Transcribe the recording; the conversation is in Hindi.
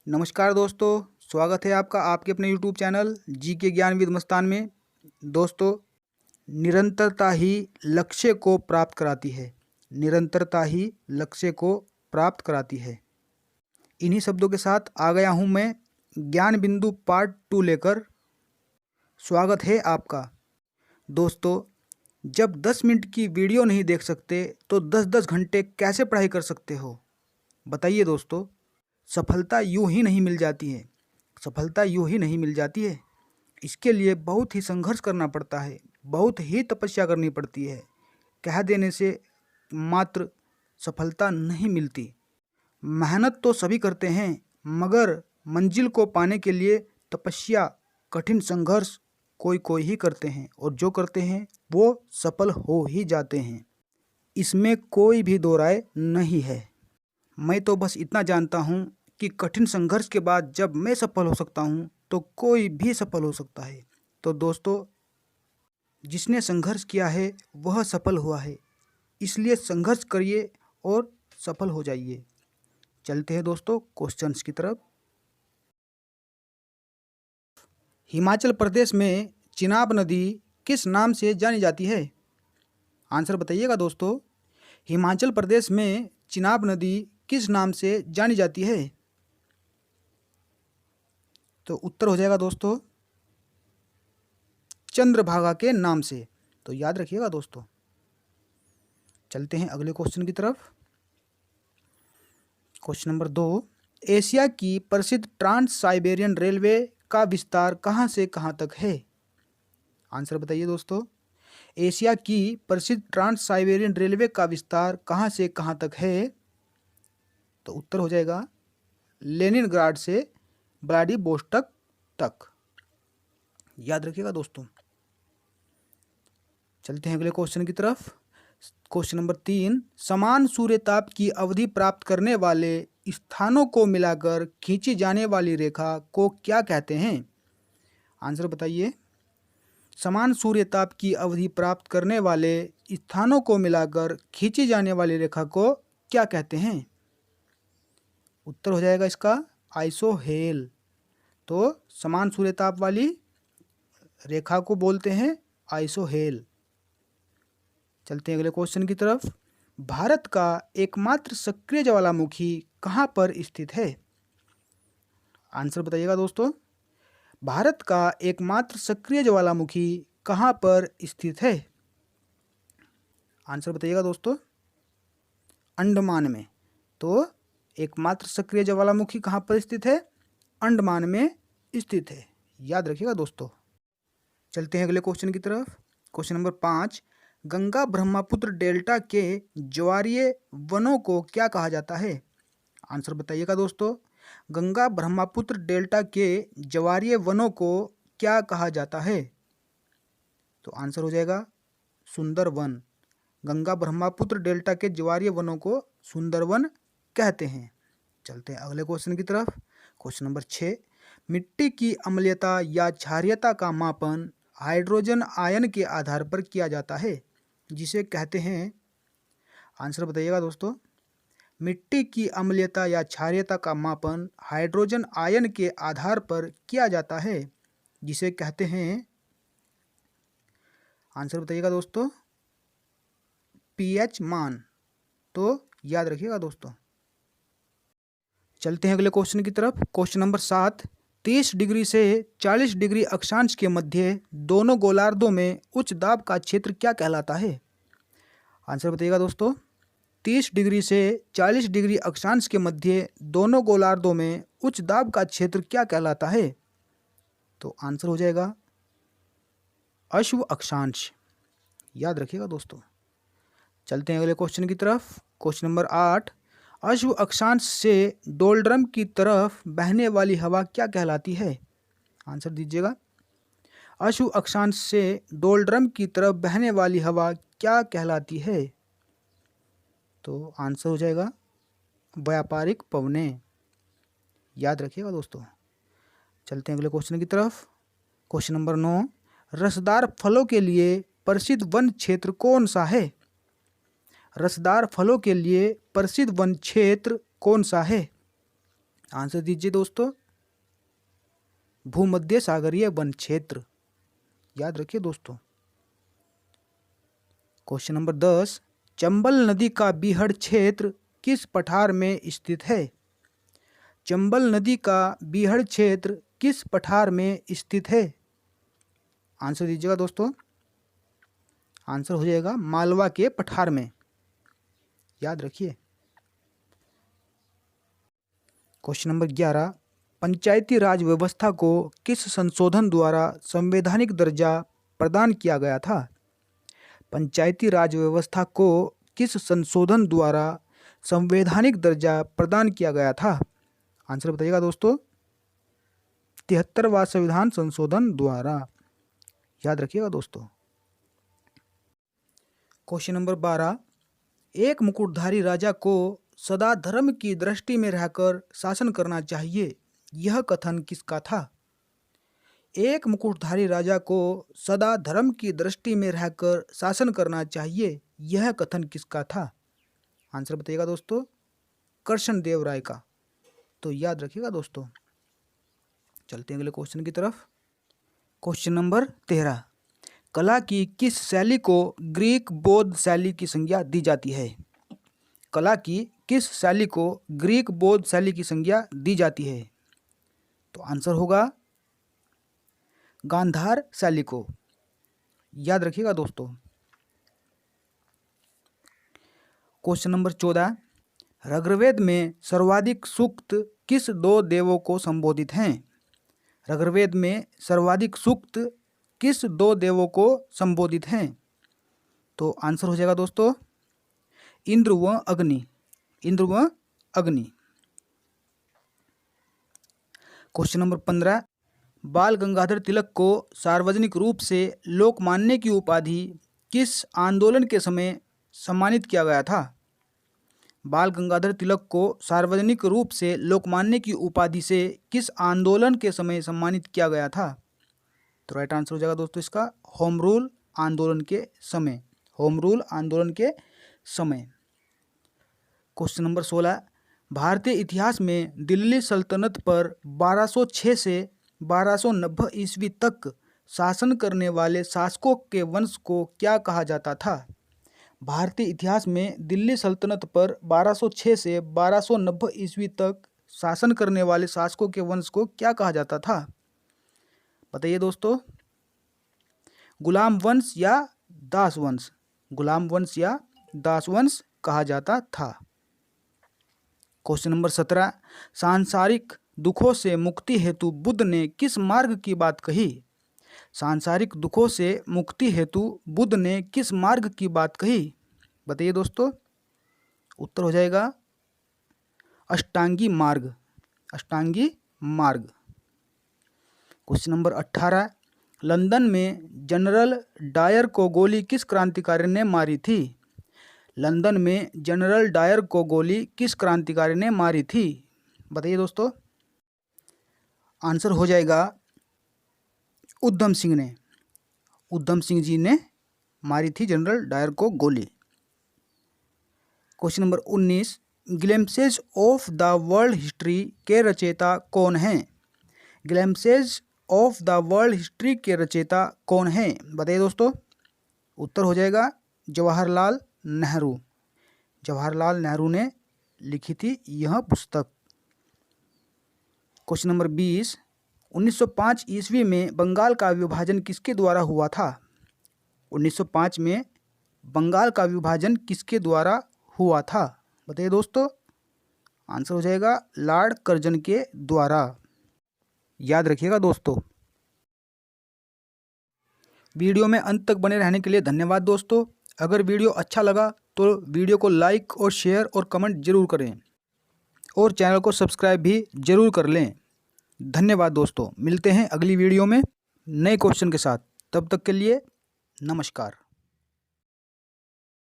नमस्कार दोस्तों, स्वागत है आपका आपके अपने यूट्यूब चैनल जी के ज्ञान विद मस्तान में। दोस्तों, निरंतरता ही लक्ष्य को प्राप्त कराती है। निरंतरता ही लक्ष्य को प्राप्त कराती है। इन्हीं शब्दों के साथ आ गया हूँ मैं ज्ञान बिंदु पार्ट 2 लेकर। स्वागत है आपका। दोस्तों, जब 10 मिनट की वीडियो नहीं देख सकते तो 10-10 घंटे कैसे पढ़ाई कर सकते हो? बताइए दोस्तों। सफलता यूं ही नहीं मिल जाती है। सफलता यूं ही नहीं मिल जाती है। इसके लिए बहुत ही संघर्ष करना पड़ता है, बहुत ही तपस्या करनी पड़ती है। कह देने से मात्र सफलता नहीं मिलती। मेहनत तो सभी करते हैं, मगर मंजिल को पाने के लिए तपस्या, कठिन संघर्ष कोई कोई ही करते हैं, और जो करते हैं वो सफल हो ही जाते हैं। इसमें कोई भी दो राय नहीं है। मैं तो बस इतना जानता हूँ कि कठिन संघर्ष के बाद जब मैं सफल हो सकता हूँ तो कोई भी सफल हो सकता है। तो दोस्तों, जिसने संघर्ष किया है वह सफल हुआ है, इसलिए संघर्ष करिए और सफल हो जाइए। चलते हैं दोस्तों क्वेश्चंस की तरफ। हिमाचल प्रदेश में चिनाब नदी किस नाम से जानी जाती है? आंसर बताइएगा दोस्तों। हिमाचल प्रदेश में चिनाब नदी किस नाम से जानी जाती है? तो उत्तर हो जाएगा दोस्तों चंद्रभागा के नाम से। तो याद रखिएगा दोस्तों। चलते हैं अगले क्वेश्चन की तरफ। क्वेश्चन नंबर 2, एशिया की प्रसिद्ध ट्रांस साइबेरियन रेलवे का विस्तार कहां से कहां तक है? आंसर बताइए दोस्तों। एशिया की प्रसिद्ध ट्रांस साइबेरियन रेलवे का विस्तार कहां से कहां तक है? तो उत्तर हो जाएगा लेनिनग्राड से व्लादिवोस्टोक तक। याद रखिएगा दोस्तों। चलते हैं अगले क्वेश्चन की तरफ। क्वेश्चन नंबर 3, समान सूर्यताप की अवधि प्राप्त करने वाले स्थानों को मिलाकर खींची जाने वाली रेखा को क्या कहते हैं? आंसर बताइए। समान सूर्यताप की अवधि प्राप्त करने वाले स्थानों को मिलाकर खींची जाने वाली रेखा को क्या कहते हैं? उत्तर हो जाएगा इसका आइसोहेल। तो समान सूर्यताप वाली रेखा को बोलते हैं आइसोहेल। चलते हैं अगले क्वेश्चन की तरफ। भारत का एकमात्र सक्रिय ज्वालामुखी कहाँ पर स्थित है? आंसर बताइएगा दोस्तों। भारत का एकमात्र सक्रिय ज्वालामुखी कहाँ पर स्थित है? आंसर बताइएगा दोस्तों। अंडमान में। तो एकमात्र सक्रिय ज्वालामुखी कहाँ पर स्थित है? अंडमान में स्थित है। याद रखिएगा दोस्तों। चलते हैं अगले क्वेश्चन की तरफ। Question number 5, Ganga Brahmaputra delta के ज्वारीय वनों को क्या कहा जाता है? आंसर बताइएगा दोस्तों। गंगा ब्रह्मपुत्र डेल्टा के ज्वारीय वनों को क्या कहा जाता है? तो आंसर हो जाएगा सुंदरवन। गंगा ब्रह्मपुत्र डेल्टा के ज्वारीय वनों को सुंदरवन कहते हैं। चलते हैं अगले क्वेश्चन की तरफ। क्वेश्चन नंबर 6, मिट्टी की अम्लीयता या क्षारीयता का मापन हाइड्रोजन आयन के आधार पर किया जाता है, जिसे कहते हैं। आंसर बताइएगा दोस्तों। मिट्टी की अम्लीयता या क्षारीयता का मापन हाइड्रोजन आयन के आधार पर किया जाता है, जिसे कहते हैं। आंसर बताइएगा दोस्तों पीएच मान। तो याद रखिएगा दोस्तों। चलते हैं अगले क्वेश्चन की तरफ। क्वेश्चन नंबर 7, 30 डिग्री से 40 डिग्री अक्षांश के मध्य दोनों गोलार्धों में उच्च दाब का क्षेत्र क्या कहलाता है? आंसर बताइएगा दोस्तों। 30 डिग्री से 40 डिग्री अक्षांश के मध्य दोनों गोलार्धों में उच्च दाब का क्षेत्र क्या कहलाता है? तो आंसर हो जाएगा अश्व अक्षांश। याद रखिएगा दोस्तों। चलते हैं अगले क्वेश्चन की तरफ। क्वेश्चन नंबर 8, अश्व अक्षांश से डोलड्रम की तरफ बहने वाली हवा क्या कहलाती है? आंसर दीजिएगा। अश्व अक्षांश से डोलड्रम की तरफ बहने वाली हवा क्या कहलाती है? तो आंसर हो जाएगा व्यापारिक पवनें। याद रखिएगा दोस्तों। चलते हैं अगले क्वेश्चन की तरफ। क्वेश्चन नंबर 9, रसदार फलों के लिए प्रसिद्ध वन क्षेत्र कौन सा है? रसदार फलों के लिए प्रसिद्ध वन क्षेत्र कौन सा है? आंसर दीजिए दोस्तों। भूमध्य सागरीय वन क्षेत्र, याद रखिए दोस्तों। क्वेश्चन नंबर 10, चंबल नदी का बीहड़ क्षेत्र किस पठार में स्थित है? चंबल नदी का बीहड़ क्षेत्र किस पठार में स्थित है? आंसर दीजिएगा दोस्तों। आंसर हो जाएगा मालवा के पठार में, याद रखिए। क्वेश्चन नंबर 11, पंचायती राज व्यवस्था को किस संशोधन द्वारा संवैधानिक दर्जा प्रदान किया गया था? पंचायती राज व्यवस्था को किस संशोधन द्वारा संवैधानिक दर्जा प्रदान किया गया था? आंसर बताइएगा दोस्तों। 73वां संविधान संशोधन द्वारा, याद रखिएगा दोस्तों। क्वेश्चन नंबर 12, एक मुकुटधारी राजा को सदा धर्म की दृष्टि में रहकर शासन करना चाहिए, यह कथन किसका था? एक मुकुटधारी राजा को सदा धर्म की दृष्टि में रहकर शासन करना चाहिए, यह कथन किसका था? आंसर बताइएगा दोस्तों। कृष्णदेव राय का, तो याद रखिएगा दोस्तों। चलते हैं अगले क्वेश्चन की तरफ। क्वेश्चन नंबर 13, कला की किस शैली को ग्रीक बौद्ध शैली की संज्ञा दी जाती है? कला की किस शैली को ग्रीक बौद्ध शैली की संज्ञा दी जाती है? तो आंसर होगा गांधार शैली को, याद रखिएगा दोस्तों। क्वेश्चन नंबर 14, ऋग्वेद में सर्वाधिक सूक्त किस दो देवों को संबोधित हैं? ऋग्वेद में सर्वाधिक सूक्त किस दो देवों को संबोधित हैं? तो आंसर हो जाएगा दोस्तों इंद्र व अग्नि, इंद्र व अग्नि। क्वेश्चन नंबर 15, बाल गंगाधर तिलक को सार्वजनिक रूप से लोकमान्य की उपाधि किस आंदोलन के समय सम्मानित किया गया था? बाल गंगाधर तिलक को सार्वजनिक रूप से लोकमान्य की उपाधि से किस आंदोलन के समय सम्मानित किया गया था? तो राइट आंसर हो जाएगा दोस्तों इसका होम रूल आंदोलन के समय, होम रूल आंदोलन के समय। क्वेश्चन नंबर 16, भारतीय इतिहास में दिल्ली सल्तनत पर 1206 से 1290 ईस्वी तक शासन करने वाले शासकों के वंश को क्या कहा जाता था? भारतीय इतिहास में दिल्ली सल्तनत पर 1206 से 1290 ईस्वी तक शासन करने वाले शासकों के वंश को क्या कहा जाता था? बताइए दोस्तों। गुलाम वंश या दास वंश? गुलाम वंश या दास वंश कहा जाता था। क्वेश्चन नंबर 17, सांसारिक दुखों से मुक्ति हेतु बुद्ध ने किस मार्ग की बात कही? सांसारिक दुखों से मुक्ति हेतु बुद्ध ने किस मार्ग की बात कही? बताइए दोस्तों। उत्तर हो जाएगा अष्टांगी मार्ग, अष्टांगी मार्ग। क्वेश्चन नंबर 18, लंदन में जनरल डायर को गोली किस क्रांतिकारी ने मारी थी? लंदन में जनरल डायर को गोली किस क्रांतिकारी ने मारी थी? बताइए दोस्तों। आंसर हो जाएगा उधम सिंह ने, उधम सिंह जी ने मारी थी जनरल डायर को गोली। Question number 19, glimpses of the world history के रचयिता कौन हैं? Glimpses of the world history के रचयिता कौन हैं? बताइए दोस्तों। उत्तर हो जाएगा जवाहरलाल नेहरू, जवाहरलाल नेहरू ने लिखी थी यह पुस्तक। क्वेश्चन नंबर 20, 1905 ईस्वी में बंगाल का विभाजन किसके द्वारा हुआ था? 1905 में बंगाल का विभाजन किसके द्वारा हुआ था? बताइए दोस्तों। आंसर हो जाएगा लॉर्ड कर्जन के द्वारा, याद रखिएगा दोस्तों। वीडियो में अंत तक बने रहने के लिए धन्यवाद दोस्तों। अगर वीडियो अच्छा लगा तो वीडियो को लाइक और शेयर और कमेंट जरूर करें और चैनल को सब्सक्राइब भी जरूर कर लें। धन्यवाद दोस्तों। मिलते हैं अगली वीडियो में नए क्वेश्चन के साथ। तब तक के लिए नमस्कार।